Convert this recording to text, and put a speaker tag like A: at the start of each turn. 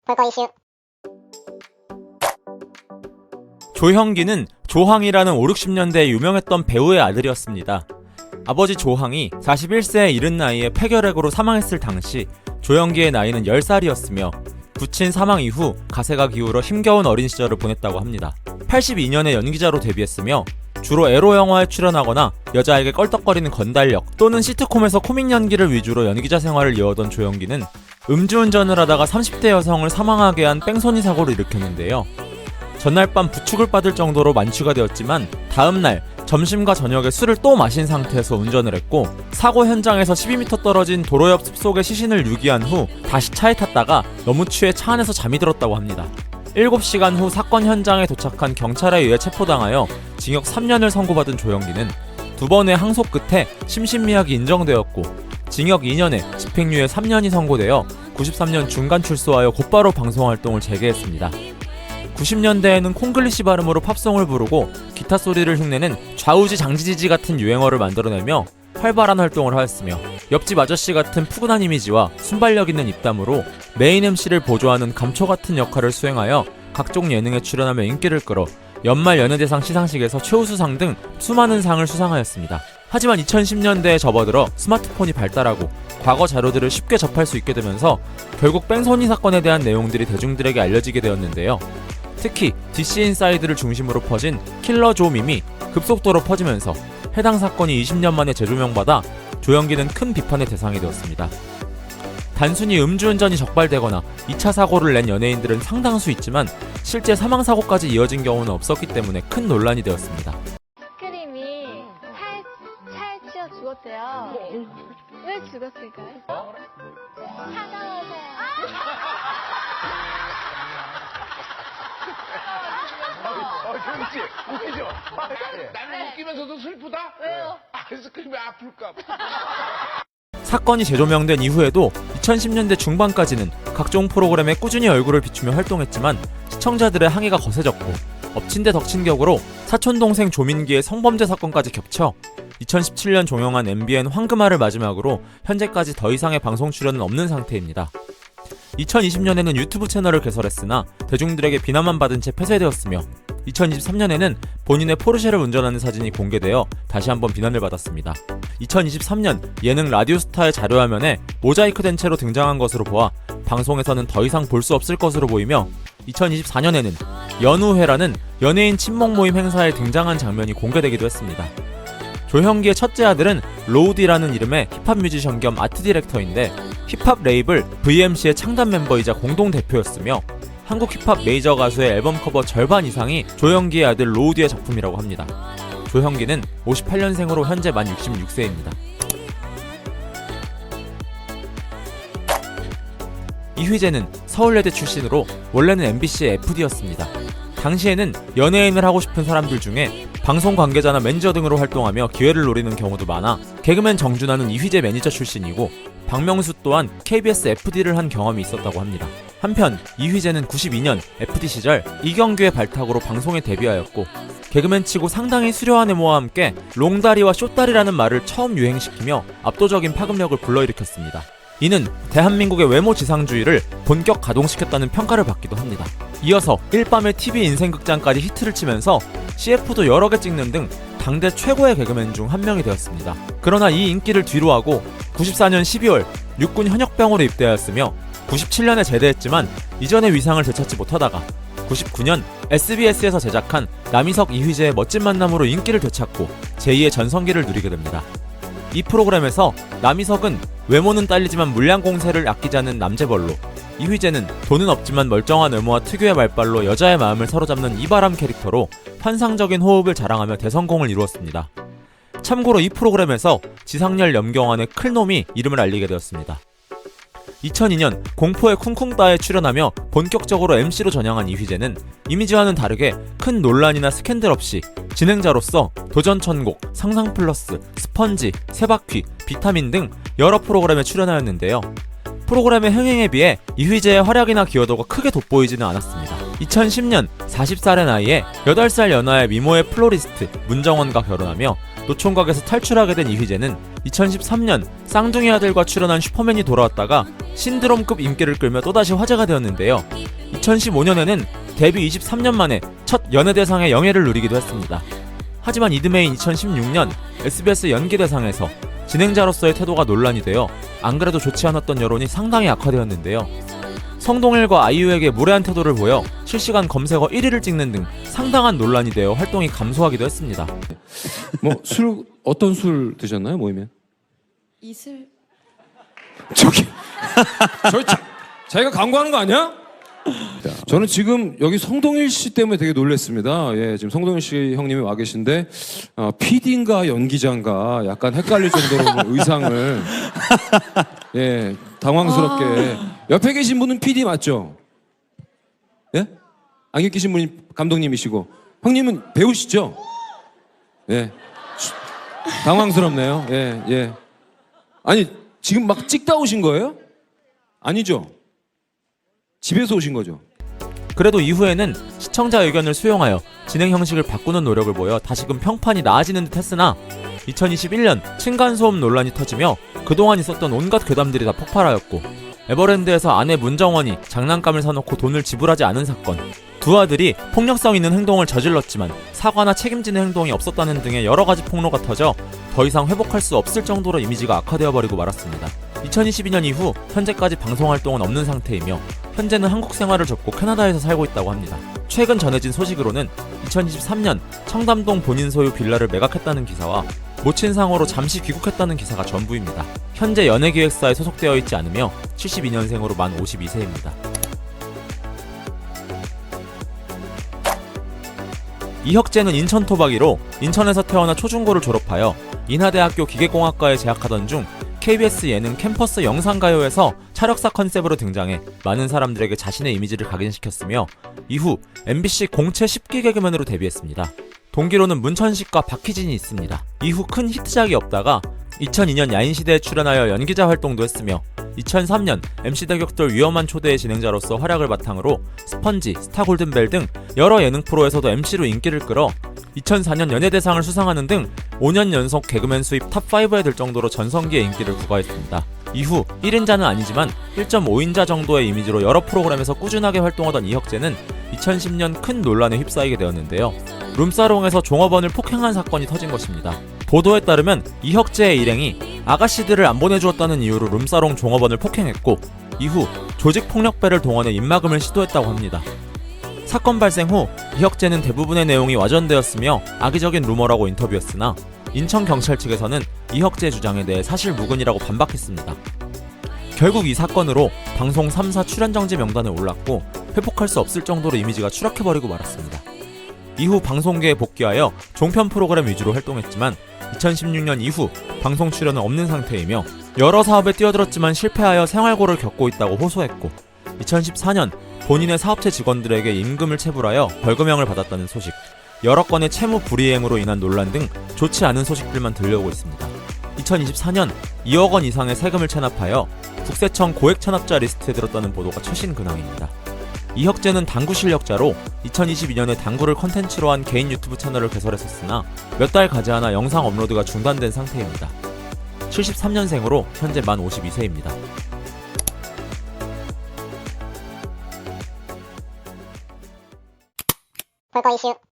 A: 볼거 이슈.
B: 조형기는 조항이라는 5, 60년대에 유명했던 배우의 아들이었습니다. 아버지 조항이 41세에 이른 나이에 폐결핵으로 사망했을 당시 조형기의 나이는 10살이었으며 부친 사망 이후 가세가 기울어 힘겨운 어린 시절을 보냈다고 합니다. 82년에 연기자로 데뷔했으며 주로 에로 영화에 출연하거나 여자에게 껄떡거리는 건달역 또는 시트콤에서 코믹 연기를 위주로 연기자 생활을 이어오던 조형기는 음주운전을 하다가 30대 여성을 사망하게 한 뺑소니 사고를 일으켰는데요. 전날 밤 부축을 받을 정도로 만취가 되었지만 다음날 점심과 저녁에 술을 또 마신 상태에서 운전을 했고 사고 현장에서 12m 떨어진 도로 옆 숲속에 시신을 유기한 후 다시 차에 탔다가 너무 취해 차 안에서 잠이 들었다고 합니다. 7시간 후 사건 현장에 도착한 경찰에 의해 체포당하여 징역 3년을 선고받은 조형기는 2번의 항소 끝에 심신미약이 인정되었고 징역 2년에 집행유예 3년이 선고되어 93년 중간 출소하여 곧바로 방송활동을 재개했습니다. 90년대에는 콩글리시 발음으로 팝송을 부르고 기타 소리를 흉내낸 좌우지 장지지지 같은 유행어를 만들어내며 활발한 활동을 하였으며 옆집 아저씨 같은 푸근한 이미지와 순발력 있는 입담으로 메인 MC를 보조하는 감초 같은 역할을 수행하여 각종 예능에 출연하며 인기를 끌어 연말 연예대상 시상식에서 최우수상 등 수많은 상을 수상하였습니다. 하지만 2010년대에 접어들어 스마트폰이 발달하고 과거 자료들을 쉽게 접할 수 있게 되면서 결국 뺑소니 사건에 대한 내용들이 대중들에게 알려지게 되었는데요. 특히 DC인사이드를 중심으로 퍼진 킬러 조 밈이 급속도로 퍼지면서 해당 사건이 20년 만에 재조명받아 조형기는 큰 비판의 대상이 되었습니다. 단순히 음주운전이 적발되거나 2차 사고를 낸 연예인들은 상당수 있지만 실제 사망사고까지 이어진 경우는 없었기 때문에 큰 논란이 되었습니다.
C: 스크림이 차에 치여 죽었대요. 왜 죽었을까요? 차가워서요.
D: 그렇지. 웃기죠? 나는 웃기면서도 슬프다?
C: 왜요?
D: 아이스크림이 아플까 봐.
B: 사건이 재조명된 이후에도 2010년대 중반까지는 각종 프로그램에 꾸준히 얼굴을 비추며 활동했지만 시청자들의 항의가 거세졌고 엎친 데 덮친 격으로 사촌동생 조민기의 성범죄 사건까지 겹쳐 2017년 종영한 MBN 황금알을 마지막으로 현재까지 더 이상의 방송 출연은 없는 상태입니다. 2020년에는 유튜브 채널을 개설했으나 대중들에게 비난만 받은 채 폐쇄되었으며 2023년에는 본인의 포르쉐를 운전하는 사진이 공개되어 다시 한번 비난을 받았습니다. 2023년 예능 라디오스타의 자료화면에 모자이크된 채로 등장한 것으로 보아 방송에서는 더 이상 볼 수 없을 것으로 보이며 2024년에는 연우회라는 연예인 친목 모임 행사에 등장한 장면이 공개되기도 했습니다. 조형기의 첫째 아들은 로우디라는 이름의 힙합 뮤지션 겸 아트 디렉터인데 힙합 레이블 VMC의 창단 멤버이자 공동 대표였으며 한국 힙합 메이저 가수의 앨범 커버 절반 이상이 조형기의 아들 로우디의 작품이라고 합니다. 조형기는 58년생으로 현재 만 66세입니다. 이휘재는 서울예대 출신으로 원래는 MBC의 FD였습니다. 당시에는 연예인을 하고 싶은 사람들 중에 방송 관계자나 매니저 등으로 활동하며 기회를 노리는 경우도 많아 개그맨 정준하는 이휘재 매니저 출신이고 박명수 또한 KBS FD를 한 경험이 있었다고 합니다. 한편 이휘재는 92년 FD 시절 이경규의 발탁으로 방송에 데뷔하였고 개그맨치고 상당히 수려한 외모와 함께 롱다리와 숏다리라는 말을 처음 유행시키며 압도적인 파급력을 불러일으켰습니다. 이는 대한민국의 외모 지상주의를 본격 가동시켰다는 평가를 받기도 합니다. 이어서 일밤의 TV 인생극장까지 히트를 치면서 CF도 여러 개 찍는 등 당대 최고의 개그맨 중 한 명이 되었습니다. 그러나 이 인기를 뒤로하고 94년 12월 육군 현역병으로 입대하였으며 97년에 제대했지만 이전의 위상을 되찾지 못하다가 99년 SBS에서 제작한 남희석 이휘재의 멋진 만남으로 인기를 되찾고 제2의 전성기를 누리게 됩니다. 이 프로그램에서 남희석은 외모는 딸리지만 물량 공세를 아끼지 않는 남재벌로, 이휘재는 돈은 없지만 멀쩡한 외모와 특유의 말발로 여자의 마음을 사로잡는 이바람 캐릭터로 환상적인 호흡을 자랑하며 대성공을 이루었습니다. 참고로 이 프로그램에서 지상렬 염경환의 클놈이 이름을 알리게 되었습니다. 2002년 공포의 쿵쿵따에 출연하며 본격적으로 MC로 전향한 이휘재는 이미지와는 다르게 큰 논란이나 스캔들 없이 진행자로서 도전천국, 상상플러스, 스펀지, 세바퀴, 비타민 등 여러 프로그램에 출연하였는데요. 프로그램의 흥행에 비해 이휘재의 활약이나 기여도가 크게 돋보이지는 않았습니다. 2010년 40살의 나이에 8살 연하의 미모의 플로리스트 문정원과 결혼하며 노총각에서 탈출하게 된 이휘재는 2013년 쌍둥이 아들과 출연한 슈퍼맨이 돌아왔다가 신드롬급 인기를 끌며 또다시 화제가 되었는데요. 2015년에는 데뷔 23년 만에 첫 연예대상의 영예를 누리기도 했습니다. 하지만 이듬해인 2016년 SBS 연기대상에서 진행자로서의 태도가 논란이 되어 안 그래도 좋지 않았던 여론이 상당히 악화되었는데요. 성동일과 아이유에게 무례한 태도를 보여 실시간 검색어 1위를 찍는 등 상당한 논란이 되어 활동이 감소하기도 했습니다.
A: 뭐 술 어떤 술 드셨나요 모이면?
E: 이슬
A: 저기 자기가 광고하는 거 아니야? 저는 지금 여기 성동일 씨 때문에 되게 놀랐습니다. 예, 지금 성동일 씨 형님이 와 계신데 PD인가 연기자인가 약간 헷갈릴 정도로 의상을 예 당황스럽게 옆에 계신 분은 PD 맞죠? 예? 안경 끼신 분이 감독님이시고 형님은 배우시죠? 예. 당황스럽네요. 예, 예. 아니, 지금 막 찍다 오신 거예요? 아니죠? 집에서 오신 거죠?
B: 그래도 이후에는 시청자 의견을 수용하여 진행 형식을 바꾸는 노력을 보여 다시금 평판이 나아지는 듯 했으나 2021년 층간소음 논란이 터지며 그동안 있었던 온갖 괴담들이 다 폭발하였고 에버랜드에서 아내 문정원이 장난감을 사놓고 돈을 지불하지 않은 사건, 두 아들이 폭력성 있는 행동을 저질렀지만 사과나 책임지는 행동이 없었다는 등의 여러가지 폭로가 터져 더 이상 회복할 수 없을 정도로 이미지가 악화되어버리고 말았습니다. 2022년 이후 현재까지 방송 활동은 없는 상태이며 현재는 한국 생활을 접고 캐나다에서 살고 있다고 합니다. 최근 전해진 소식으로는 2023년 청담동 본인 소유 빌라를 매각했다는 기사와 모친상으로 잠시 귀국했다는 기사가 전부입니다. 현재 연예기획사에 소속되어 있지 않으며 72년생으로 만 52세입니다. 이혁재는 인천 토박이로 인천에서 태어나 초중고를 졸업하여 인하대학교 기계공학과에 재학하던 중 KBS 예능 캠퍼스 영상가요에서 차력사 컨셉으로 등장해 많은 사람들에게 자신의 이미지를 각인시켰으며 이후 MBC 공채 10기 개그맨으로 데뷔했습니다. 동기로는 문천식과 박희진이 있습니다. 이후 큰 히트작이 없다가 2002년 야인시대에 출연하여 연기자 활동도 했으며 2003년 MC 대격돌 위험한 초대의 진행자로서 활약을 바탕으로 스펀지, 스타골든벨 등 여러 예능 프로에서도 MC로 인기를 끌어 2004년 연예대상을 수상하는 등 5년 연속 개그맨 수입 탑5에 들 정도로 전성기의 인기를 구가했습니다. 이후 1인자는 아니지만 1.5인자 정도의 이미지로 여러 프로그램에서 꾸준하게 활동하던 이혁재는 2010년 큰 논란에 휩싸이게 되었는데요. 룸사롱에서 종업원을 폭행한 사건이 터진 것입니다. 보도에 따르면 이혁재의 일행이 아가씨들을 안 보내주었다는 이유로 룸사롱 종업원을 폭행했고 이후 조직폭력배를 동원해 입막음을 시도했다고 합니다. 사건 발생 후 이혁재는 대부분의 내용이 와전되었으며 악의적인 루머라고 인터뷰했으나 인천경찰 측에서는 이혁재의 주장에 대해 사실무근이라고 반박했습니다. 결국 이 사건으로 방송 3사 출연정지 명단에 올랐고 회복할 수 없을 정도로 이미지가 추락해버리고 말았습니다. 이후 방송계에 복귀하여 종편 프로그램 위주로 활동했지만 2016년 이후 방송 출연은 없는 상태이며 여러 사업에 뛰어들었지만 실패하여 생활고를 겪고 있다고 호소했고 2014년 본인의 사업체 직원들에게 임금을 체불하여 벌금형을 받았다는 소식, 여러 건의 채무 불이행으로 인한 논란 등 좋지 않은 소식들만 들려오고 있습니다. 2024년 2억 원 이상의 세금을 체납하여 국세청 고액 체납자 리스트에 들었다는 보도가 최신 근황입니다. 이혁재는 당구 실력자로 2022년에 당구를 컨텐츠로 한 개인 유튜브 채널을 개설했었으나 몇 달 가지 않아 영상 업로드가 중단된 상태입니다. 73년생으로 현재 만 52세입니다.
F: 볼거 이슈